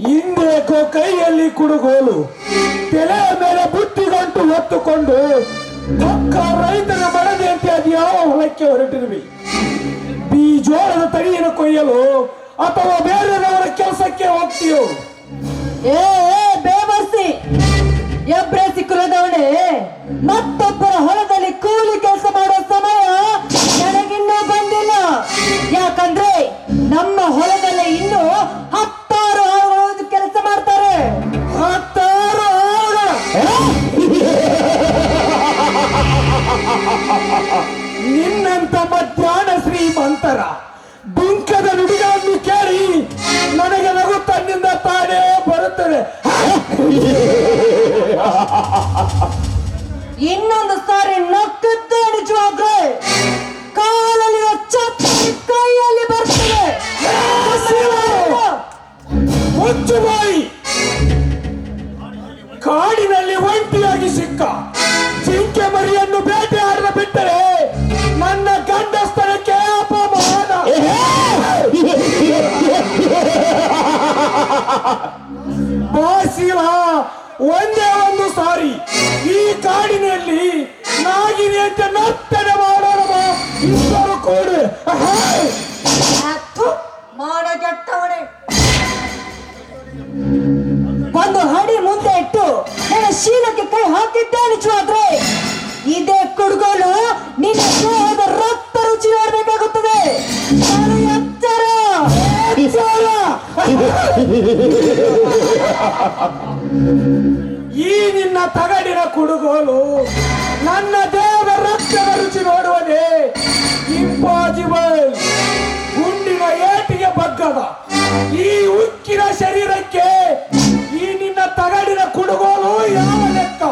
ಹಿಂದೇಕೋ ಕೈಯಲ್ಲಿ ಕುಡುಗೋಲು, ತಲೆ ಮೇಲೆ ಬುತ್ತಿಗಂಟು ಹೊತ್ತುಕೊಂಡು ಪಕ್ಕ ರೈತರ ಮಡದಿ ಅಂತ ಅದು ಯಾವ ಹೊಲಕ್ಕೆ ಹೊರಟಿರುವಿ? ಬೀಜೋಳದ ತಳಿಯನ್ನು ಕೊಯ್ಯಲು ಅಥವಾ ಬೇರೆಯವರ ಕೆಲಸಕ್ಕೆ ಹೋಗ್ತೀಯೋ? ಏ ಬೇಬರ್ಸಿ, ಎಬ್ರೆಸಿ ಕುಲದವಳೆ, ಮತ್ತೊಬ್ಬರ ಹೊಲದಲ್ಲಿ ಕೂಲಿ ಕೆಲಸ ಮಾಡೋ ಸಮಯ ನನಗಿನ್ನೂ ಬಂದಿಲ್ಲ. ಯಾಕಂದ್ರೆ ನಮ್ಮ ಹೊಲದಲ್ಲಿ ಇನ್ನೂ 10 ಆಳುಗಳು ಕೆಲಸ ಮಾಡ್ತಾರೆ. 10 ಆಳುಗಳು? ನಿನ್ನಂತ ಮಧ್ಯಾಹ್ನ ಶ್ರೀಮಂತರ ಬಿಂಕದ ನುಡಿಗಳನ್ನು ಕೇಳಿ ನನಗೆ ನಗು ತನ್ನಿಂದ ತಾನೇ ಬರುತ್ತದೆ. ಇನ್ನೊಂದು ಸಾರಿ ನಕ್ಕದ್ದೇ ನಿಜವಾಗ್ರೆ ಕಾಲಲ್ಲಿ ಚಪ್ಪಲಿ ಕೈಯಲ್ಲಿ ಬರ್ತದೆ. ಮುಚ್ಚು ಬಾಯಿ. ಕಾಡಿನಲ್ಲಿ ಒಂಟಿಯಾಗಿ ಸಿಕ್ಕ ಜಿಂಕೆ ಮರಿಯನ್ನು ಬೇಟೆಯಾಡದ ಬಿಟ್ಟರೆ ನನ್ನ ಗಂಡ ಸ್ಥಳಕ್ಕೆ ಅಪಮಾನ. ಬಾಸಿಲ, ಒಂದೇ ಒಂದು ಸಾರಿ ಈ ಕಾಡಿನಲ್ಲಿ ನಾಗಿನಿ ಅಂತ ನರ್ತನೆ ಮಾಡೋಣ ಇಬ್ಬರು ಕೂಡಿ. ಮಾಡಗೆಟ್ಟವನೇ, ಒಂದು ಹಡಿ ಮುಂದೆ ಇಟ್ಟು ನನ್ನ ಶೀಲಕ್ಕೆ ಕೈ ಹಾಕಿದ್ದೆ ನಿಜವಾದ್ರೆ ಇದೇ ಕುಡುಗೋಲು ನಿನ್ನ ದೇಹದ ರಕ್ತ ರುಚಿ ನೋಡ್ಬೇಕಾಗುತ್ತದೆ. ನಾನು ಎತ್ತರ ಈ ನಿನ್ನ ತಗಡಿನ ಕುಡುಗೋಲು ನನ್ನ ದೇಹದ ರಕ್ತದ ರುಚಿ ನೋಡುವುದೇ ಇಂಪಾಸಿಬಲ್. ಗುಂಡಿನ ಏಟಿಗೆ ಬಗ್ಗದ ಈ ಉಕ್ಕಿನ ಶರೀರಕ್ಕೆ ಈ ನಿನ್ನ ತಗಡಿನ ಕುಡುಗೋಲು ಯಾವ ಲೆಕ್ಕ?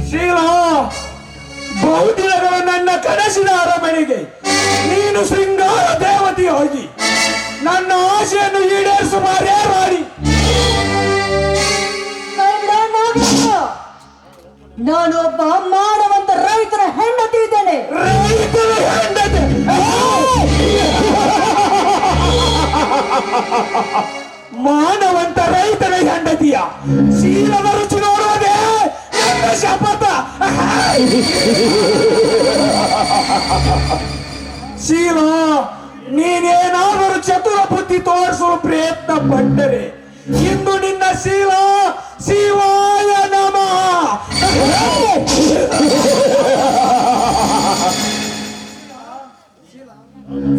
ಶೀಲಾ, ಬಹುದಿನಗಳು ನನ್ನ ಕನಸಿನ ಅರಮನೆಗೆ ನೀನು ಶೃಂಗಾರ ದೇವತೆಯಾಗಿ ನನ್ನ ಆಶೆಯನ್ನು ಈಡೇರಿಸುಮಾರೇ ರಾಣಿ. ನಾನು ಒಬ್ಬ ಮಾನವಂತ ರೈತರ ಹೆಂಡತಿ ಇದ್ದೇನೆ. ರೈತರ ಹೆಂಡತಿ? ಮಾನವಂತ ರೈತರ ಹೆಂಡತಿಯ ಶೀಲದ ರುಚಿ ನೋಡುವುದೇ ನನ್ನ ಶಪಥ. ಶೀಲಾ, ನೀನೇನಾದರೂ ಚತುರ ಬುದ್ಧಿ ತೋರಿಸುವ ಪ್ರಯತ್ನ ಪಟ್ಟರೆ ಇಂದು ನಿನ್ನ ಶೀಲ ಶಿವಾಯ ನಮಃ.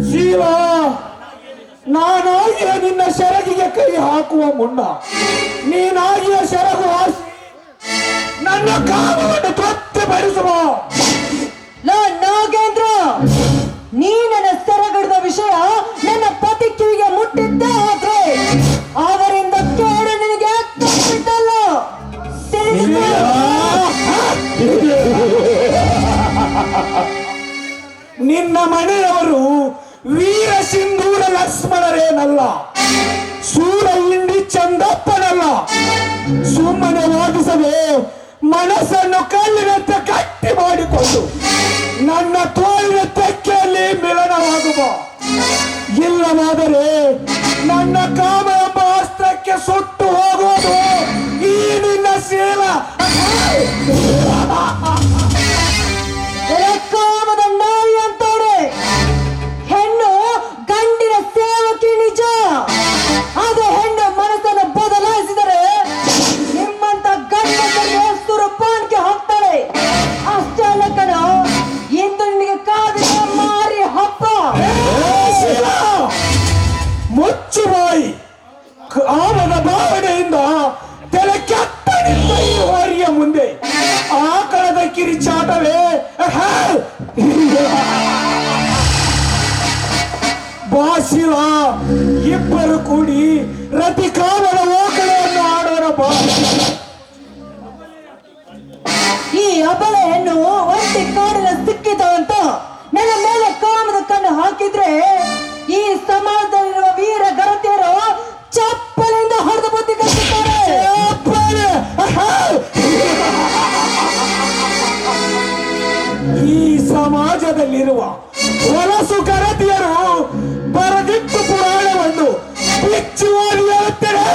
ಶೀಲಾ, ನಾನಾಗಿಯ ನಿನ್ನ ಸೆರಗಿಗೆ ಕೈ ಹಾಕುವ ಮುನ್ನ ನೀನಾಗಿಯ ಸೆರಗು ಹಾಸಿ ನನ್ನ ಕಾಮವನ್ನು ತೃಪ್ತಿಪಡಿಸುವ. ನಾಗೇಂದ್ರ, ನೀ ನನ್ನ ಸೆರಗಡಿದ ವಿಷಯ ನನ್ನ ಪತಿ ಕಿವಿಗೆ ಮುಟ್ಟಿದ್ದೇ ಆದ್ರೆ ಅವರಿಂದ ಕೇಳು ನಿನಗೆ ತಪ್ಪಿದ್ದಲ್ಲ. ನಿನ್ನ ಮನೆಯವರು ವೀರ ಸಿಂಧೂರ ಲಕ್ಷ್ಮಣರೇನಲ್ಲ, ಸೂರ ಇಂಡಿ ಚಂದಪ್ಪನಲ್ಲ. ಸುಮ್ಮನೆ ವಾದಿಸದೆ ಮನಸ್ಸನ್ನು ಕಲ್ಲಿನಂತೆ ಗಟ್ಟಿ ಮಾಡಿಕೊಂಡು ನನ್ನ ತೋಳಿನ ತೆಕ್ಕೆಯಲ್ಲಿ ಮಿಲನವಾಗುವ. ಇಲ್ಲವಾದರೆ ನನ್ನ ಕಾಮ ಎಂಬ ಅಸ್ತ್ರಕ್ಕೆ ಸುಟ್ಟು ಹೋಗುವುದು ಈ ನಿನ್ನ ಶೀಲ. ಕಾಮದ ನಾಯಿ ಅಂತವ್ರೆ. ಹೆಣ್ಣು ಗಂಡಿನ ಸೇವಕಿ ನಿಜ, ಅದೇ ಹೆಣ್ಣು ಮನಸ್ಸನ್ನು ಬದಲಾಯಿಸಿದರೆ ನಿಮ್ಮಂತ ಗಂಡಸನ್ನು ಸುರಪಾನ್ಗೆ ಹಾಕ್ತಾಳೆ. ಅಷ್ಟೇ ಅಲ್ಲ ಕಣ, ಇಂದು ನಿನಗೆ ಕಾದಿನ ಮಾರಿ ಹಬ್ಬ. ಮುಚ್ಚು ಬಾಯಿ. ಕಾಮದ ಭಾವನೆಯಿಂದ ತಲೆ ಕೆತ್ತನಿದ್ದ ಈ ಹೋರಿಯ ಮುಂದೆ ಆಕಳದ ಕಿರಿಚಾಟವೇ. ಬಾಸಿಲ, ಇಬ್ಬರು ಕೂಡಿ ರತಿ ಕಾಮದ ಓಕಳೆಯನ್ನು ಆಡೋಣ ಬಾ. ಈ ಅಬಲೆ ಹೆಣ್ಣು ಒಂಟಿ ಕಾಡಿನ ಸಿಕ್ಕಿದವಂತ ನನ್ನ ಮೇಲೆ ಕಾಮದ ಕಣ್ಣು ಹಾಕಿದ್ರೆ ಈ ಸಮಾಜದಲ್ಲಿರುವ ವೀರ ಗರತಿಯರು ಚಪ್ಪಲಿಂದ ಹೊಡೆದು ಬುದ್ಧಿ ಕಲಿಸುತ್ತಾರೆ. ಈ ಸಮಾಜದಲ್ಲಿರುವ ಹೊಲಸು ಗರತಿಯರು ಬರದಿಟ್ಟು ಪುರಾಣವನ್ನು ಬಿಚ್ಚ ಖಚಿತವಾಗಿ ಹೇಳುತ್ತೇನೆ,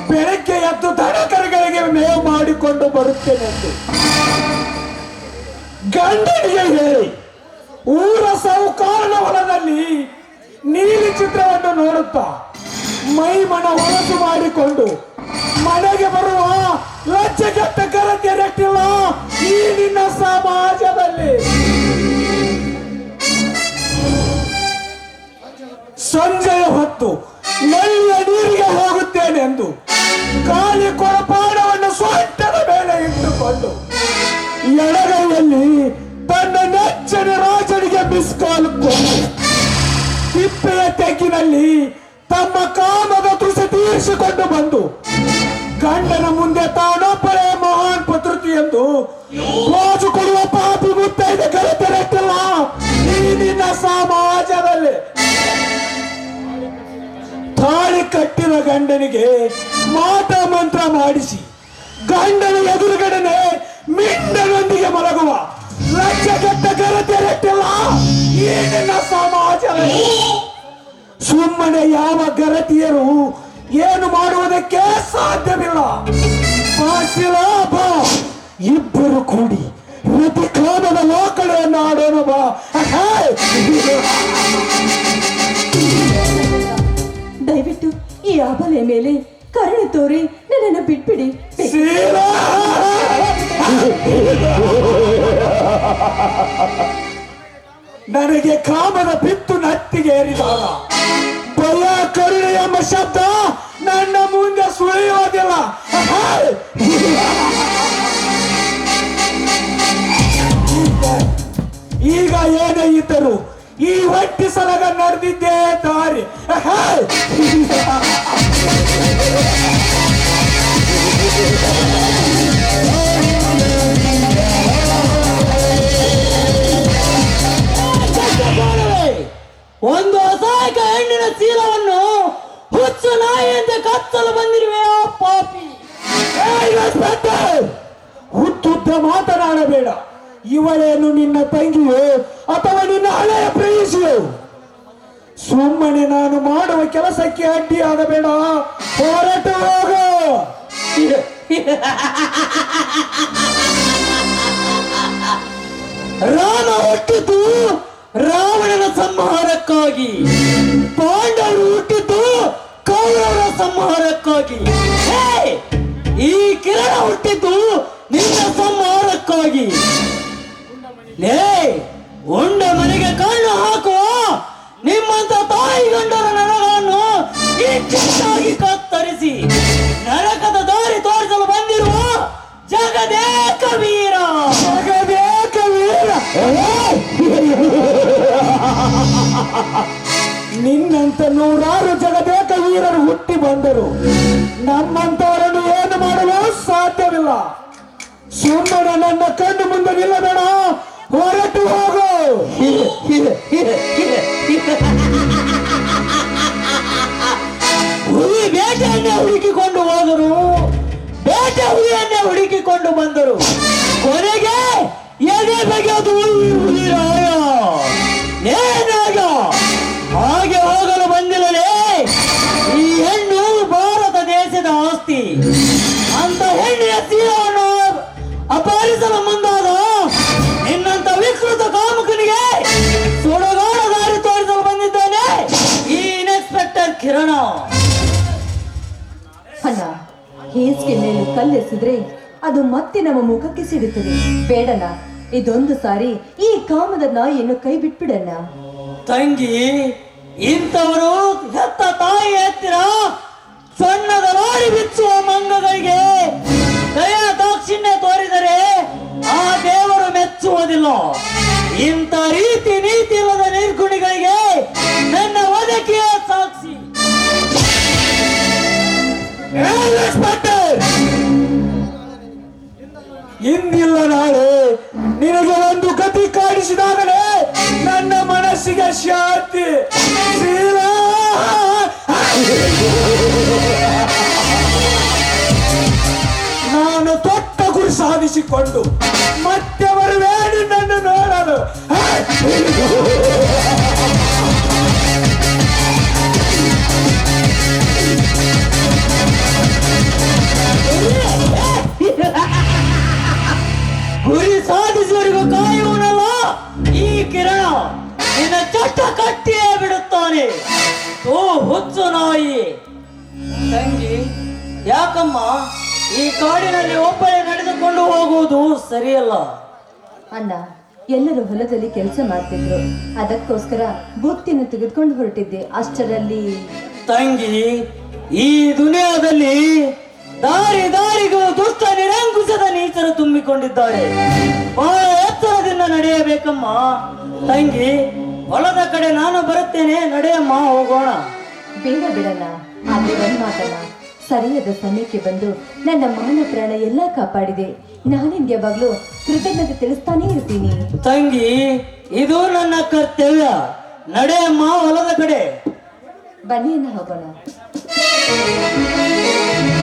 ಬೆಳಗ್ಗೆ ಎದ್ದು ದನಕರುಗಳಿಗೆ ಮೇವು ಮಾಡಿಕೊಂಡು ಬರುತ್ತೇನೆ ಎಂದು ಗಂಡನಿಗೆ ಹೇಳಿ ಊರ ಸಾಹುಕಾರನ ಹೊಲದಲ್ಲಿ ನೀಲಿ ಚಿತ್ರವನ್ನು ನೋಡುತ್ತಾ ಮೈಮನ ಹೊಲಸು ಮಾಡಿಕೊಂಡು ಮನೆಗೆ ಬರುವ ಲಜ್ಜೆಗೆಟ್ಟ ಗರತಿಯರಟ್ಟಿಲ್ಲ ಈ ನಿನ್ನ ಸಮಾಜದಲ್ಲಿ. ಸಂಜೆಯ ಹೊತ್ತು ನಲ್ಲಿಯ ನೀರಿಗೆ ಹೋಗುತ್ತೇನೆಂದು ಖಾಲಿ ಕೊಳಪಾಡವನ್ನು ಸೊಂಟದ ಮೇಲೆ ಇಟ್ಟುಕೊಂಡು ಎಡಗೈಯಲ್ಲಿ ತನ್ನ ನೆಚ್ಚಿನ ರಾಜನಿಗೆ ಮಿಸ್ ಕಾಲ್ ಕೊಟ್ಟು ತಿಪ್ಪೆಯ ತೆಗ್ಗಿನಲ್ಲಿ ತಮ್ಮ ಕಾಮದ ತುಸು ತೀರಿಸಿಕೊಂಡು ಬಂದು ಗಂಡನ ಮುಂದೆ ತಾನೊಬ್ಬರೇ ಮಹಾನ್ ಪತೃತಿ ಎಂದು ಗೋಜು ಕೊಡುವ ಪಾಪಿ ಮುತ್ತೈದೆ ಗರತಿರಟ್ಟಿಲ್ಲ ಈ ನಿನ್ನ ಸಮಾಜದಲ್ಲಿ. ತಾಳಿ ಕಟ್ಟಿದ ಗಂಡನಿಗೆ ಮಾಟ ಮಂತ್ರ ಮಾಡಿಸಿ ಗಂಡನ ಎದುರುಗಡೆನೆ ಮಿಂಡನೊಂದಿಗೆ ಮಲಗುವ ಲಜ್ಜೆಗೆಟ್ಟ ಗರತಿಯರಟ್ಟಿಲ್ಲ ಈ ನಿನ್ನ ಸಮಾಜದಲ್ಲಿ. ಸುಮ್ಮನೆ ಯಾವ ಗರತಿಯರು ಏನು ಮಾಡುವುದಕ್ಕೆ ಸಾಧ್ಯವಿಲ್ಲ. ಬಾ ಇಬ್ಬರು ಕೂಡಿ ರತಿ ಕಾಮದ ಲೋಕಳೆಯನ್ನು ಆಡೋಣ ಬಾ. ದಯವಿಟ್ಟು ಈ ಅಬಲೆ ಮೇಲೆ ಕರುಣೆ ತೋರಿ ನನ್ನನ್ನು ಬಿಟ್ಬಿಡಿ. ಶೀಲಾ! ನನಗೆ ಕಾಮದ ಪಿತ್ತು ನತ್ತಿಗೆ ಏರಿದಾಗ ಭಯ ಕರುಣೆ ಎಂಬ ಶಬ್ದ ನನ್ನ ಮುಂದೆ ಸುಳಿಯೋದಿಲ್ಲ. ಈಗ ಏನೇ ಇದ್ದರು ಈ ಹೊಟ್ಟಿ ಸಲಗ ನಡೆದಿದ್ದೇ ದಾರಿ. ಒಂದು ಅಸಹಾಯಕ ಹೆಣ್ಣಿನ ಚೀಲವನ್ನು ಹುಚ್ಚು ನಾಯಿಯಂತೆ ಕತ್ತಲು ಬಂದಿರುವೆ ಆ ಪಾಪಿ. ಹುಟ್ಟುದ್ದ ಮಾತನಾಡಬೇಡ. ಇವಳೇನು ನಿನ್ನ ತಂಗಿಯೋ ಅಥವಾ ನಿನ್ನ ಹಳೆಯ ಪ್ರೇಯಸಿಯೋ? ಸುಮ್ಮನೆ ನಾನು ಮಾಡುವ ಕೆಲಸಕ್ಕೆ ಅಡ್ಡಿಯಾಗಬೇಡ. ಹೊರಟು ಹೋಗು. ರಾಮ ಹುಟ್ಟಿದ್ದು ರಾವಣನ ಸಂಹಾರಕ್ಕಾಗಿ, ಪಾಂಡವರು ಹುಟ್ಟಿದ್ದು ಕೌರವರ ಸಂಹಾರಕ್ಕಾಗಿ. ಈ ಕಿರಣ ಹುಟ್ಟಿದ್ದು ನಿನ್ನ ಸಂಹಾರಕ್ಕಾಗಿ. ಉಂಡ ಮನೆಗೆ ಕಣ್ಣು ಹಾಕುವ ನಿಮ್ಮಂತ ತಾಯಿ ಗಂಡರ ನರಗಳನ್ನು ಇಚ್ಛಾಗಿ ಕತ್ತರಿಸಿ ನರಕದ ದಾರಿ ತೋರಿಸಲು ಬಂದಿರುವ ಜಗದೇಕ ವೀರ. ಜಗದೇಕ ವೀರ ನಿನ್ನಂತ ನೂರಾರು ಜಗದೇಕ ವೀರರು ಹುಟ್ಟಿ ಬಂದರು. ನಮ್ಮಂತವರನ್ನು ಏನು ಮಾಡಲು ಸಾಧ್ಯವಿಲ್ಲ. ಸುಮ್ಮನೆ ನನ್ನ ಕಣ್ಣು ಮುಂದೆ ನಿಲ್ಲಬೇಡ. ಹೊರಟು ಹೋಗು. ಹುಲಿ ಬೇಟೆಯನ್ನೇ ಹುಡುಕಿಕೊಂಡು ಹೋದರು, ಬೇಟೆ ಹುಲಿಯನ್ನೇ ಹುಡುಕಿಕೊಂಡು ಬಂದರು. ಕೊನೆಗೆ ಎದೆ ಬಗೆಯೋದು ಹುಲಿರಾಯ. ಹಾಗೆ ಹೋಗಲು ಬಂದಿಲ್ಲಲೇ ಈ ಹೆಣ್ಣು ಭಾರತ ದೇಶದ ಆಸ್ತಿ. ಅಂತ ಹೆಣ್ಣಿನ ತೀರವನ್ನು ಅಪಹರಿಸಲು ಮುಂದಾದ ನಿನ್ನಂತ ವಿಕೃತ ಕಾಮುಕನಿಗೆ ಸುಡಗಾಡ ದಾರಿ ತೋರಿಸಲು ಬಂದಿದ್ದಾನೆ ಈ ಇನ್ಸ್ಪೆಕ್ಟರ್ ಕಿರಣ. ಅಣ್ಣ, ಹೇಸಿಗೆ ಮೇಲೆ ಕಲ್ಲೆಸಿದ್ರೆ ಅದು ಮತ್ತೆ ನಮ್ಮ ಮುಖಕ್ಕೆ ಸಿಡುತ್ತದೆ. ಬೇಡಣ್ಣ, ಇದೊಂದು ಸಾರಿ ಈ ಕಾಮದ ನಾಯಿಯನ್ನು ಕೈ ಬಿಟ್ಬಿಡಣ್ಣ. ತಂಗಿ, ಇಂಥವರು ಹೆತ್ತ ತಾಯಿ ಹತ್ತಿರ ಸಣ್ಣದ ಲಾರಿ ಬಿಚ್ಚುವ ಮಂಗಗಳಿಗೆ ದಯ ದಾಕ್ಷಿಣ್ಯ ತೋರಿದರೆ ಆ ದೇವರು ಮೆಚ್ಚುವುದಿಲ್ಲ. ಇಂಥ ರೀತಿ ನೀತಿ ಇಲ್ಲದ ನಿರ್ಗುಣಿಗಳಿಗೆ ನನ್ನ ಒದಕಿಯ ಸಾಕ್ಷಿ. ಇಂದಿಲ್ಲ ನಾಳೆ ನಿನಗೆ ಒಂದು ಗತಿ ಕಾಣಿಸಿದಾಗಲೇ ನನ್ನ ಮನಸ್ಸಿಗೆ ಶಾಂತಿ. ನಾನು ತೊಟ್ಟ ಗುರಿ ಸಾಧಿಸಿಕೊಂಡು ಮತ್ತೆ ಬರುವೆ ನಿನ್ನನ್ನು ನೋಡಲು. ಯಾಕಮ್ಮ ಈ ಕಾಡಿನಲ್ಲಿ ಒಬ್ಬಳೇ ನಡೆದುಕೊಂಡು ಹೋಗುವುದು ಸರಿಯಲ್ಲ. ಅಣ್ಣ, ಎಲ್ಲರೂ ಹೊಲದಲ್ಲಿ ಕೆಲಸ ಮಾಡ್ತಿದ್ರು, ಅದಕ್ಕೋಸ್ಕರ ಬುತ್ತಿನ ತೆಗೆದುಕೊಂಡು ಹೊರಟಿದ್ದೆ. ಅಷ್ಟರಲ್ಲಿ ತಂಗಿ, ಈ ದುನಿಯಾದಲ್ಲಿ ದಾರಿ ದಾರಿಗೂ ದುಷ್ಟ ನಿರಂಕುಶದ ನೀಚರು ತುಂಬಿಕೊಂಡಿದ್ದಾರೆ. ಬಹಳ ಎತ್ತರದಿಂದ ನಡೆಯಬೇಕಮ್ಮ. ತಂಗಿ, ಹೊಲದ ಕಡೆ ನಾನು ಬರುತ್ತೇನೆ, ನಡೆಯಮ್ಮ, ಹೋಗೋಣ. ಬೇಡ ಬಿಡಣ್ಣ, ಆದ್ರೆ ಒಂದ್ ಮಾತಣ್ಣ, ಸರಿಯಾದ ಸಮಯಕ್ಕೆ ಬಂದು ನನ್ನ ಮಾನ ಪ್ರಾಣ ಎಲ್ಲ ಕಾಪಾಡಿದೆ. ನಾನಿನ್ಗೆ ಯಾವಾಗ್ಲೂ ಕೃತಜ್ಞತೆ ತಿಳಿಸ್ತಾನೇ ಇರ್ತೀನಿ. ತಂಗಿ, ಇದು ನನ್ನ ಕರ್ತವ್ಯ. ನಡೆಯಮ್ಮ ಹೊಲದ ಕಡೆ. ಬನ್ನಿ ಅಣ್ಣ, ಹೋಗೋಣ.